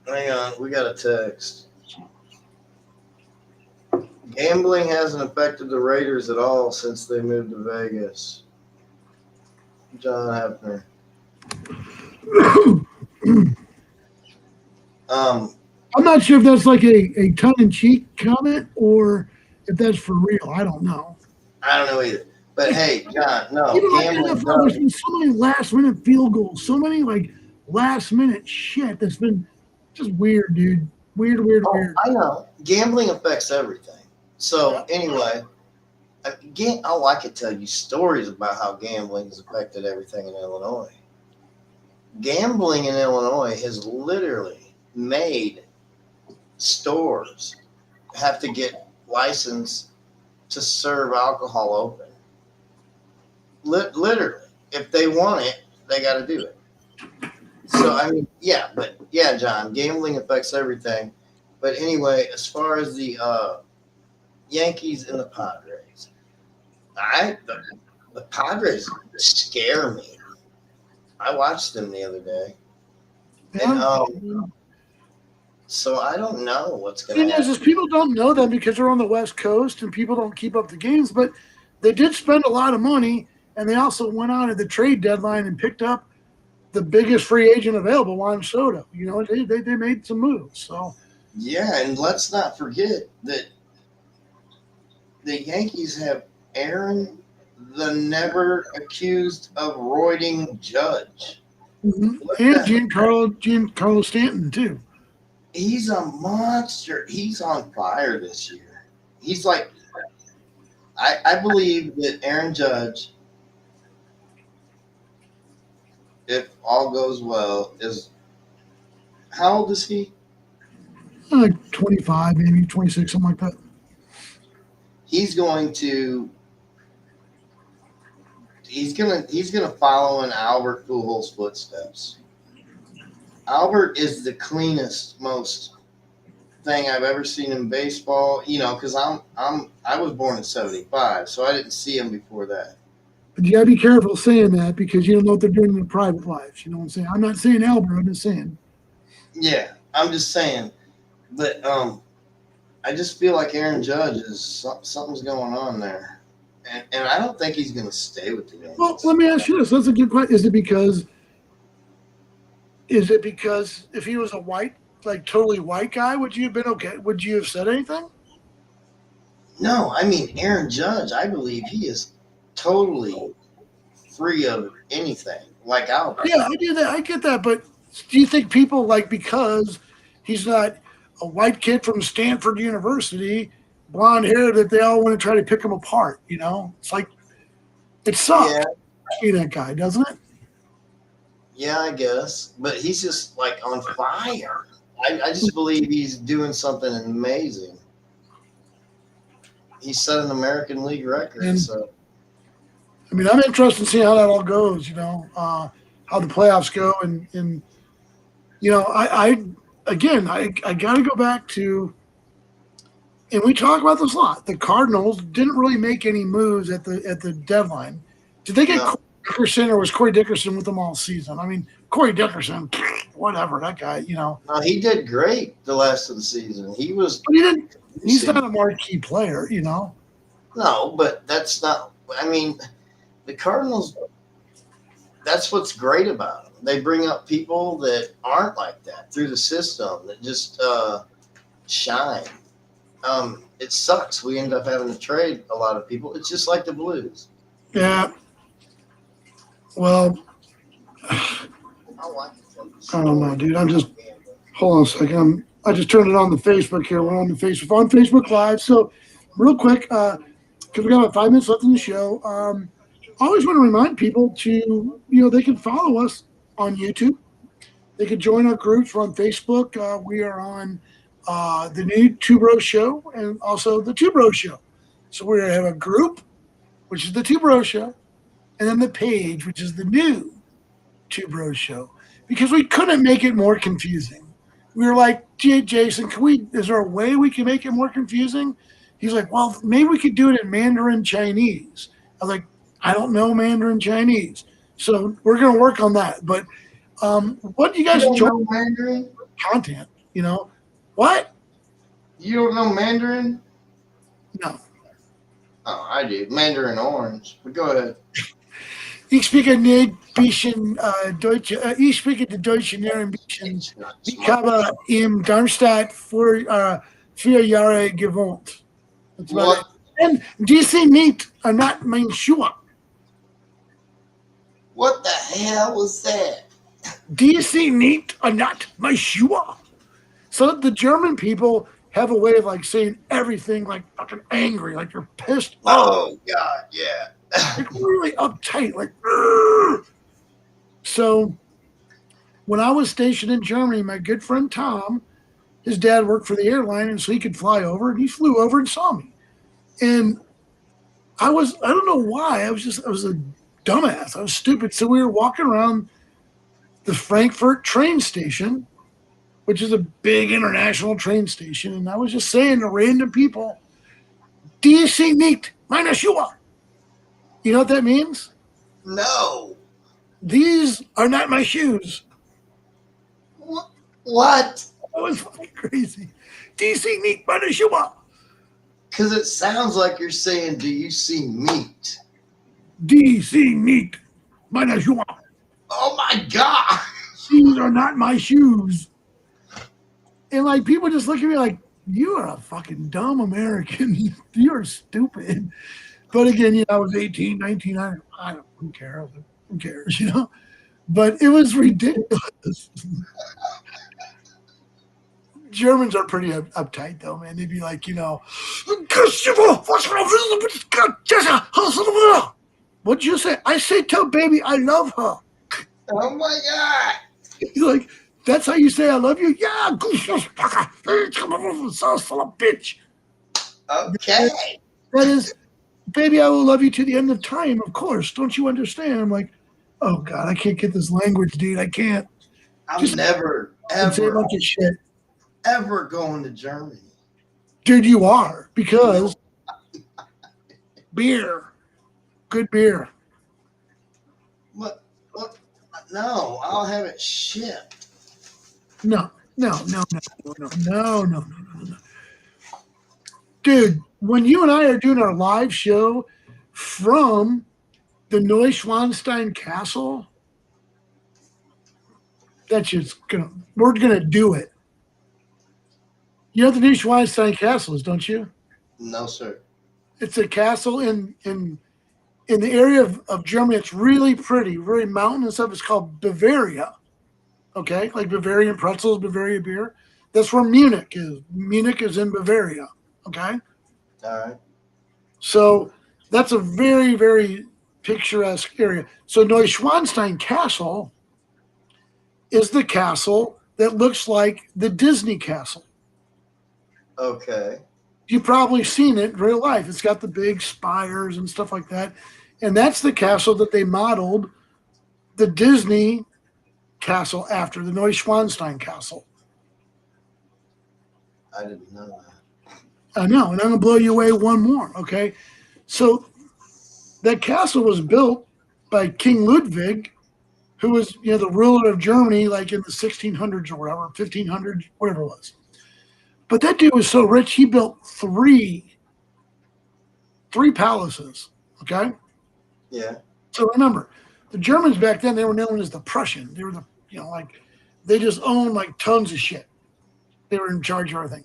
hang on. We got a text. Gambling hasn't affected the Raiders at all since they moved to Vegas. John Hefner. I'm not sure if that's like a tongue-in-cheek comment or if that's for real. I don't know. I don't know either. But hey, John, no. Even like Gambling NFL, there's been so many last-minute field goals, so many like last-minute shit that's been just weird, dude. Weird. I know. Gambling affects everything. So anyway, I could tell you stories about how gambling has affected everything in Illinois. Gambling in Illinois has literally made stores have to get licensed to serve alcohol open. literally, if they want it, they got to do it. So I mean, yeah, but yeah, John, gambling affects everything. But anyway, as far as the Yankees and the Padres, the Padres scare me. I watched them the other day, and Yeah. so I don't know what's The going thing to is happen. people don't know them because they're on the West Coast and people don't keep up the games, but they did spend a lot of money, and they also went on at the trade deadline and picked up the biggest free agent available, Juan Soto. You know, they made some moves. So Yeah, and let's not forget that the Yankees have Aaron, the never accused of roiding Judge. and What the- Giancarlo Stanton too. He's a monster. He's on fire this year. He's like, I believe that Aaron Judge, if all goes well, is how old is he? Like 25, maybe 26, something like that. He's going to he's gonna follow in Albert Pujols' footsteps. Albert is the cleanest, most thing I've ever seen in baseball. You know, because I was born in '75, so I didn't see him before that. But you gotta be careful saying that because you don't know what they're doing in their private lives. You know what I'm saying? I'm not saying Albert, I'm just saying. Yeah, I'm just saying, but I just feel like Aaron Judge is something's going on there, and I don't think he's going to stay with the Yankees. Well, let me ask you this. That's a good question. Is it because if he was a white, like totally white guy, would you have been okay? Would you have said anything? No, I mean Aaron Judge. I believe he is totally free of anything, like Albert. Yeah, I do that. I get that. But do you think people like because he's not a white kid from Stanford University, blonde hair, that they all want to try to pick him apart? You know, it's like it sucks. Yeah, To see that guy, doesn't it? yeah, I guess, but he's just like on fire. I just believe he's doing something amazing. He set an American League record. And- So I mean, I'm interested in seeing how that all goes. You know, how the playoffs go, and you know, I got to go back to, and we talk about this a lot. The Cardinals didn't really make any moves at the deadline. Did they get No. Corey Dickerson, or was Corey Dickerson with them all season? I mean, Corey Dickerson, whatever, that guy, you know. no, he did great the last of the season. He was But he didn't. He's not a marquee player, you know. no, but that's not. I mean, the Cardinals. That's what's great about them. They bring up people that aren't like that through the system that just shine. It sucks. We end up having to trade a lot of people. It's just like the Blues. Yeah. Well, I don't know, dude. I'm just hold on a second. I just turned it on the Facebook here. We're on the Facebook Live. So, real quick, because we got about 5 minutes left in the show. I always want to remind people to, they can follow us on YouTube. They can join our groups. We're on Facebook. We are on the new TwoBrosShow and also the TwoBrosShow. So we have a group, which is the TwoBrosShow, and then the page, which is the new TwoBrosShow, because we couldn't make it more confusing. We were like, Jason, is there a way we can make it more confusing? He's like, well, maybe we could do it in Mandarin Chinese. I was like, I don't know Mandarin Chinese. So we're going to work on that. But what do you guys enjoy? know Mandarin? Content, What? You don't know Mandarin? No. Oh, I do. Mandarin Orange. But go ahead. Ich spreche nicht bisschen Deutsch. Ich spreche die Deutsche nicht ein bisschen. It's not Ich smart. habe in Darmstadt für 4 Jahre gewohnt. That's about What? it. And DC nicht not mein Schuhe. What the hell was that? DC nicht not my Schuhe. So the German people have a way of like saying everything like fucking angry, like you're pissed off, Oh God, yeah. like really uptight, like. "Urgh." So when I was stationed in Germany, my good friend Tom, his dad worked for the airline, and so he could fly over, and he flew over and saw me. And I don't know why, I was a dumbass. I was stupid. So we were walking around the Frankfurt train station, which is a big international train station, and I was just saying to random people, DC nicht meine Schuhe. You know what that means? No. These are not my shoes. What? That was fucking crazy. DC nicht meine Schuhe. Because it sounds like you're saying, do you see meat? DC nicht meine Schuhe. Oh my God. These are not my shoes. And like people just look at me like, you are a fucking dumb American. You are stupid. But again, you know, I was 18, 19. I don't, who cares? Who cares, you know? But it was ridiculous. Germans are pretty uptight, though, man. They'd be like, you know, what'd you say? I say, tell baby I love her. Oh my God. You're like, that's how you say I love you? Yeah, son of a bitch. Okay. That is, baby, I will love you to the end of time, of course. Don't you understand? I'm like, oh, God, I can't get this language, dude. I can't. I'm Just never, say a ever, bunch of shit. ever going to Germany. Dude, you are, because beer. Good beer. What? No, I'll have it shipped. No. Dude, when you and I are doing our live show from the Neuschwanstein Castle, we're gonna do it. You know what the Neuschwanstein Castle is, don't you? No, sir. It's a castle in the area of Germany. It's really pretty, very mountainous stuff. It's called Bavaria. Okay, like Bavarian pretzels, Bavaria beer. That's where Munich is. Munich is in Bavaria. Okay. All right. So that's a very, very picturesque area. So Neuschwanstein Castle is the castle that looks like the Disney castle. Okay. You've probably seen it in real life. It's got the big spires and stuff like that. And that's the castle that they modeled the Disney castle after, the Neuschwanstein Castle. I didn't know that. I know, and I'm going to blow you away one more, okay? So that castle was built by King Ludwig, who was, you know, the ruler of Germany like in the 1600s or whatever, 1500s, whatever it was. But that dude was so rich, he built three palaces, okay? Yeah. So remember, the Germans back then, they were known as the Prussian. They were the, you know, like, they just owned like tons of shit. They were in charge of everything.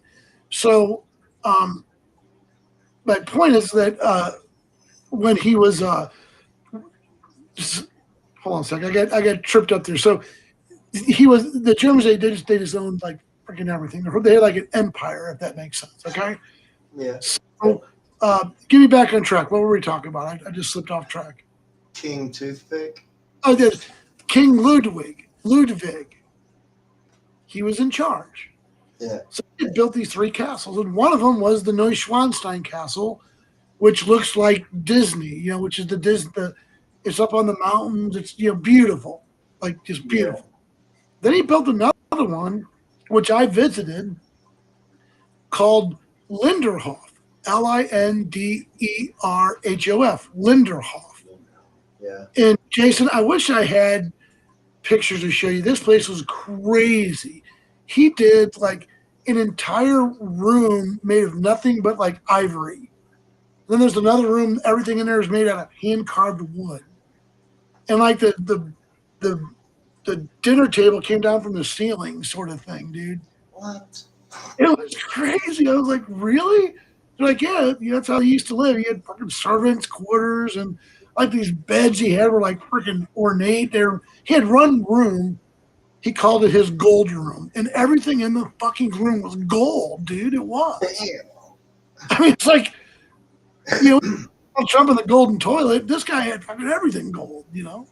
So my point is that when he was, just, hold on a second, I got tripped up there. So he was, the Germans, they just owned like freaking everything. They had like an empire, if that makes sense, okay? Yeah. So get me back on track. What were we talking about? I just slipped off track. King Toothpick. Oh, there's King Ludwig. He was in charge. Yeah. So he built these three castles, and one of them was the Neuschwanstein Castle, which looks like Disney. You know, which is the Disney. It's up on the mountains. It's, you know, beautiful, like just beautiful. Yeah. Then he built another one, which I visited, called Linderhof. Linderhof. Linderhof. Yeah. And Jason, I wish I had pictures to show you. This place was crazy. He did like an entire room made of nothing but like ivory. Then there's another room, everything in there is made out of hand carved wood. And like the dinner table came down from the ceiling, sort of thing, dude. What? It was crazy. I was like, really? They're like, yeah, that's how he used to live. He had fucking servants' quarters, and like these beds he had were like freaking ornate. He had one room, he called it his gold room, and everything in the fucking room was gold, dude. It was. Damn. I mean, it's like, you know, Trump in the golden toilet. This guy had fucking everything gold, you know.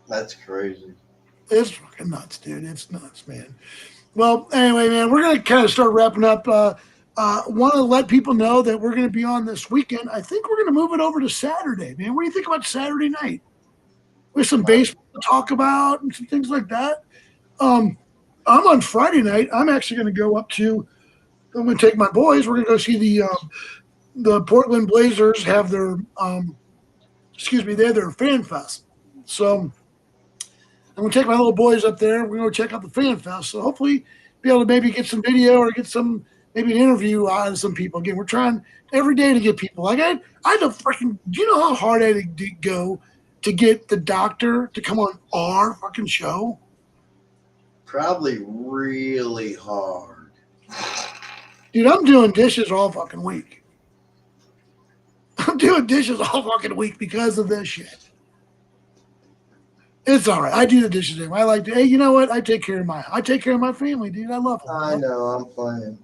That's crazy. It's fucking nuts, dude. It's nuts, man. Well, anyway, man, we're going to kind of start wrapping up. Want to let people know that we're going to be on this weekend. I think we're going to move it over to Saturday, man. What do you think about Saturday night? With some baseball to talk about and some things like that. I'm on Friday night. I'm actually going to go up to. I'm going to take my boys. We're going to go see the Portland Blazers have their they have their fan fest. So I'm going to take my little boys up there. We're going to go check out the fan fest. So hopefully be able to maybe get some video or get some maybe an interview out of some people. Again, we're trying every day to get people. Like I had to freaking. Do you know how hard I had to go to get the doctor to come on our fucking show? Probably really hard. Dude, I'm doing dishes all fucking week. I'm doing dishes all fucking week because of this shit. It's all right. I do the dishes. I like to. Hey, you know what? I take care of my family, dude. I love them. I know. I'm playing.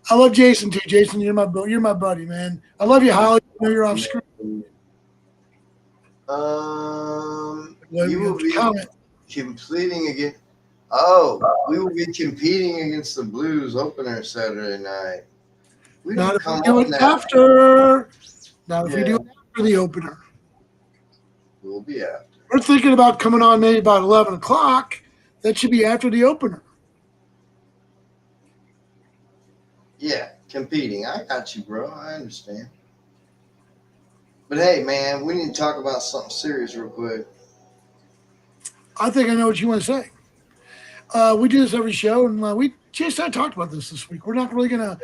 I love Jason too. Jason, you're my buddy, man. I love you, Holly. I know you're off screen. You will be completing again. Oh, we will be competing against the Blues opener Saturday night. Not if we do it after. Not if we do it after the opener. We'll be after. We're thinking about coming on maybe about 11 o'clock. That should be after the opener. Yeah, competing. I got you, bro. I understand. But hey, man, we need to talk about something serious real quick. I think I know what you want to say. We do this every show, and Jason and I talked about this week. We're not really going to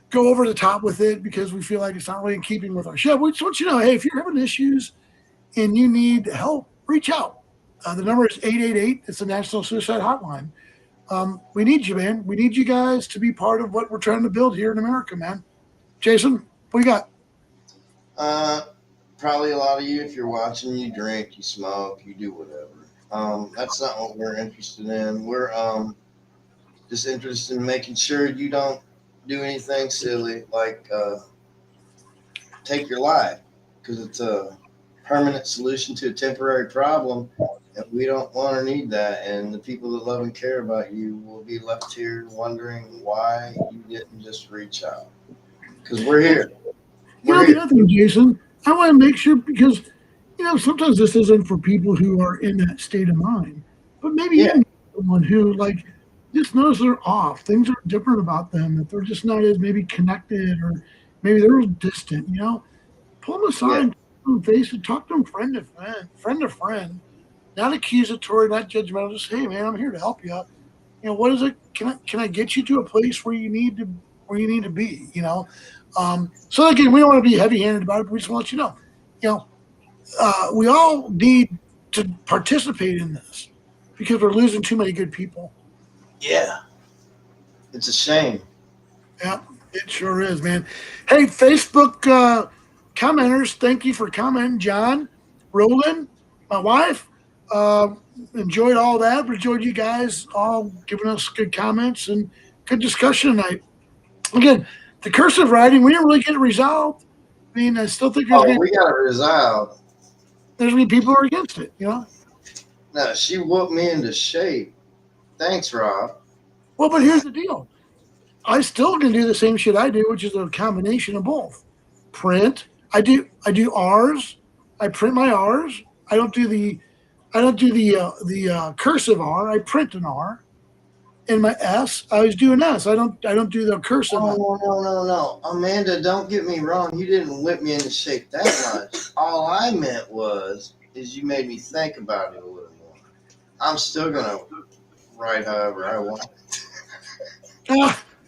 go over the top with it because we feel like it's not really in keeping with our show. We just want you to know, hey, if you're having issues and you need help, reach out. The number is 888. It's the National Suicide Hotline. We need you, man. We need you guys to be part of what we're trying to build here in America, man. Jason, what you got? Probably a lot of you, if you're watching, you drink, you smoke, you do whatever. That's not what we're interested in. We're just interested in making sure you don't do anything silly like take your life, because it's a permanent solution to a temporary problem, and we don't want or need that. And the people that love and care about you will be left here wondering why you didn't just reach out, because we're here. The other thing, Jason, I want to make sure, because sometimes this isn't for people who are in that state of mind, but maybe even someone who just knows they're off. Things are different about them, that they're just not as maybe connected, or maybe they're distant. Pull them aside, face and talk to them friend to friend, not accusatory, not judgmental. Just, hey man, I'm here to help you. What is it? Can I get you to a place where you need to be? So again, we don't want to be heavy-handed about it, but we just want you to know, we all need to participate in this because we're losing too many good people. Yeah, it's a shame. Yeah, it sure is, man. Hey, Facebook commenters, thank you for commenting. John, Roland, my wife, enjoyed all that. Enjoyed you guys all giving us good comments and good discussion tonight. Again, the cursive writing, we didn't really get it resolved. I mean, I still think we got it resolved. There's going to be people who are against it, No, she whooped me into shape. Thanks, Rob. Well, but here's the deal. I still can do the same shit I do, which is a combination of both. Print. I do R's. I print my R's. I don't do the cursive R. I print an R. And my S, I always do an S. I don't do the cursive. No. Amanda, don't get me wrong. You didn't whip me into shape that much. All I meant is you made me think about it a little more. I'm still gonna write however I want.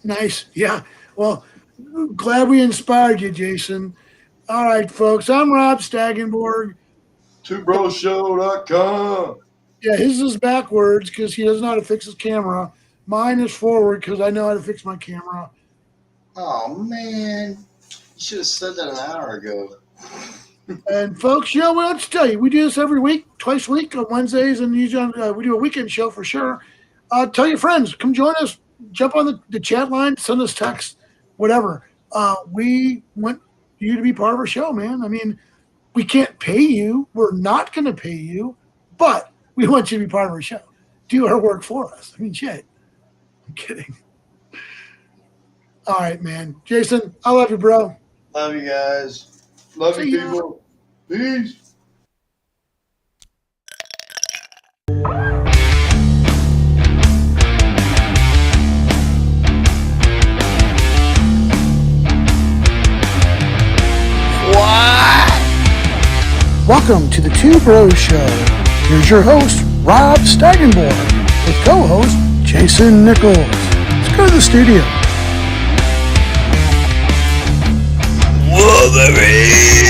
Nice. Yeah. Well, glad we inspired you, Jason. All right, folks. I'm Rob Staggenborg. TwoBrosShow.com. Yeah, his is backwards because he doesn't know how to fix his camera. Mine is forward because I know how to fix my camera. Oh, man. You should have said that an hour ago. And, folks, what else to tell you? We do this every week, twice a week on Wednesdays, and usually we do a weekend show for sure. Tell your friends. Come join us. Jump on the chat line. Send us text, whatever. We want you to be part of our show, man. I mean, we can't pay you. We're not going to pay you, but we want you to be part of our show. Do our work for us. I mean, shit. I'm kidding. All right, man. Jason, I love you, bro. Love you guys. Love See you, ya. people. Peace. Welcome to the Two Bros Show. Here's your host, Rob Staggenborg, with co-host Jason Nichols. Let's go to the studio. Wolverine!